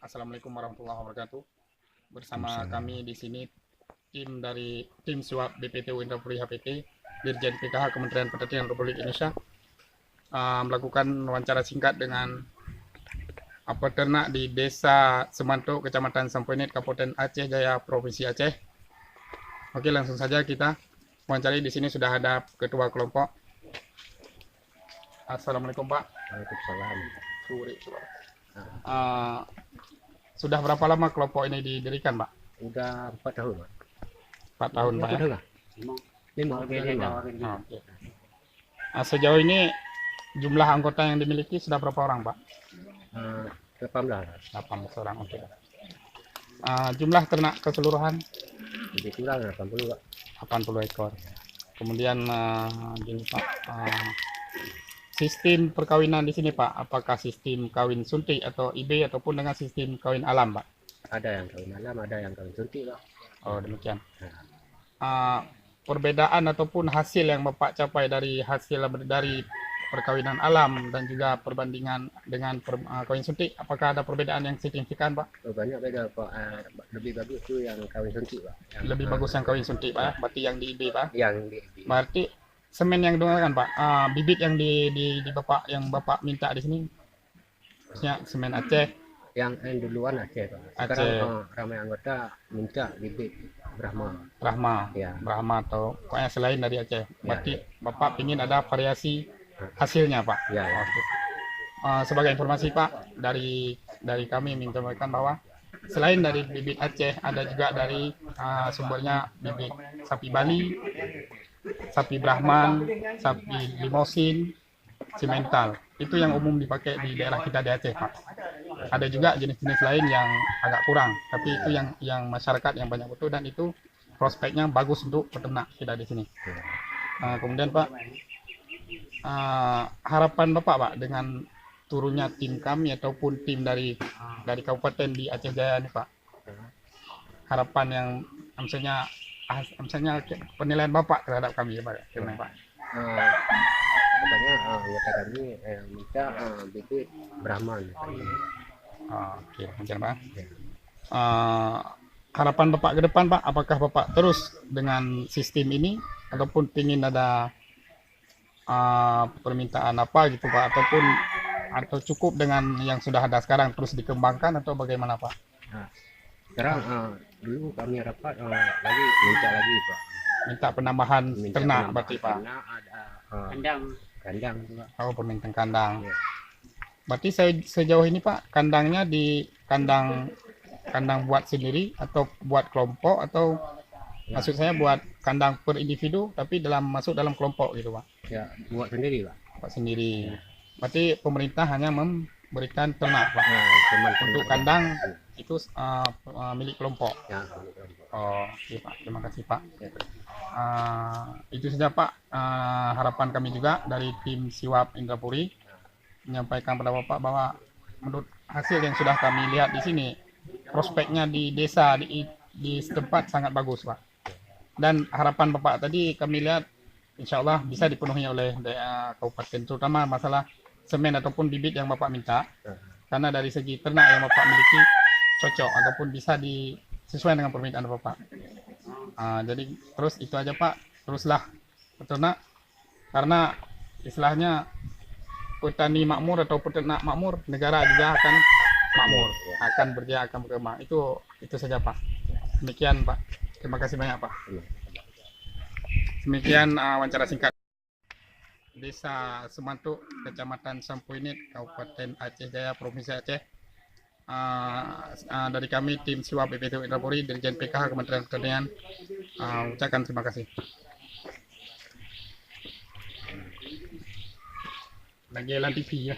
Assalamualaikum warahmatullahi wabarakatuh. Bersama Waalaikumsalam. kami di sini tim SWAP BPTU Indrapuri HPT Dirjen PKH Kementerian Pertanian Republik Indonesia melakukan wawancara singkat dengan peternak di Desa Semantuk, Kecamatan Sampoinit, Kabupaten Aceh Jaya, Provinsi Aceh. Oke, langsung saja kita wawancara. Di sini sudah ada ketua kelompok. Assalamualaikum Pak. Waalaikumsalam. Uh, sudah berapa lama kelompok ini didirikan, Pak? Udah 4 tahun, Pak. 4 tahun, Pak. Udah Ya? lah. 5. Oke. Sejauh ini jumlah anggota yang dimiliki sudah berapa orang, Pak? 18. 18 orang. Oke. Jumlah ternak keseluruhan Lebih kurang 80, Pak. 80 ekor. Kemudian gini, Pak, sistem perkawinan di sini, Pak, apakah sistem kawin suntik atau IB ataupun dengan sistem kawin alam, Pak? Ada yang kawin alam, ada yang kawin suntik, Pak. Oh, demikian. Nah, Perbedaan ataupun hasil yang Bapak capai dari perkawinan alam dan juga perbandingan dengan kawin suntik, apakah ada perbedaan yang signifikan, Pak? banyak beda, Pak. Lebih bagus tuh yang kawin suntik, Pak. Lebih bagus yang kawin suntik, Pak. Berarti yang di IB, Pak. Yang Berarti semen yang digunakan, Pak, bibit yang di Bapak yang Bapak minta di sini, maksudnya semen Aceh. yang duluan Aceh, Pak. Sekarang ramai anggota minta bibit Brahma. Ya. Brahma atau pokoknya selain dari Aceh. Berarti Bapak ingin ada variasi hasilnya, Pak. Ya. Oke. Sebagai informasi, Pak, dari kami menyampaikan bahwa selain dari bibit Aceh, ada juga dari sumbernya bibit sapi Bali, sapi Brahman, sapi Limosin, simental. Itu yang umum dipakai di daerah kita di Aceh, Pak. Ada juga jenis-jenis lain yang agak kurang, tapi itu yang masyarakat yang banyak butuh dan itu prospeknya bagus untuk peternak kita di sini. Kemudian, Pak, harapan Bapak, Pak, dengan turunnya tim kami ataupun tim dari kabupaten di Aceh Jaya ini, Pak, harapan yang misalnya penilaian Bapak terhadap kami, Pak, gimana, Pak? Pokoknya anggota kami minta bibit Brahman. Oke, mungkin, Pak. Harapan Bapak ke depan, Pak, apakah Bapak terus dengan sistem ini ataupun ingin ada permintaan apa gitu, Pak, atau cukup dengan yang sudah ada sekarang terus dikembangkan atau bagaimana, Pak? Sekarang dulu kami rapat lagi minta lagi, Pak. Minta penambahan ternak, berarti, Pak. Ada kandang juga. Oh, permintaan kandang. Ya. Berarti sejauh ini, Pak, kandangnya di kandang buat sendiri atau buat kelompok atau maksud saya buat kandang per individu tapi masuk dalam kelompok gitu, Pak? Ya, buat sendiri, Pak. Buat sendiri. Berarti pemerintah hanya memberikan ternak, Pak. Untuk kandang itu milik kelompok. Ya, Oh, iya, Pak. Terima kasih, Pak. Itu saja, Pak, harapan kami juga dari tim SWAP Indrapuri, menyampaikan pada Bapak bahwa menurut hasil yang sudah kami lihat di sini, prospeknya di desa di setempat sangat bagus, Pak. Dan harapan Bapak tadi kami lihat insya Allah bisa dipenuhi oleh kabupaten, terutama masalah semen ataupun bibit yang Bapak minta. Karena dari segi ternak yang Bapak miliki cocok ataupun bisa sesuai dengan permintaan Bapak. Jadi terus itu aja, Pak, teruslah peternak, karena istilahnya petani makmur atau peternak makmur, negara juga akan makmur, akan berjaya, akan berkembang. Itu saja, Pak. Demikian, Pak. Terima kasih banyak, Pak. Demikian wawancara singkat. Desa Semantuk, Kecamatan Sampoinit, Kabupaten Aceh Jaya, Provinsi Aceh. Dari kami tim SWAP BPTU Indrapuri Dirjen PKH Kementerian Pertanian, ucapkan terima kasih. Lagi TV ya.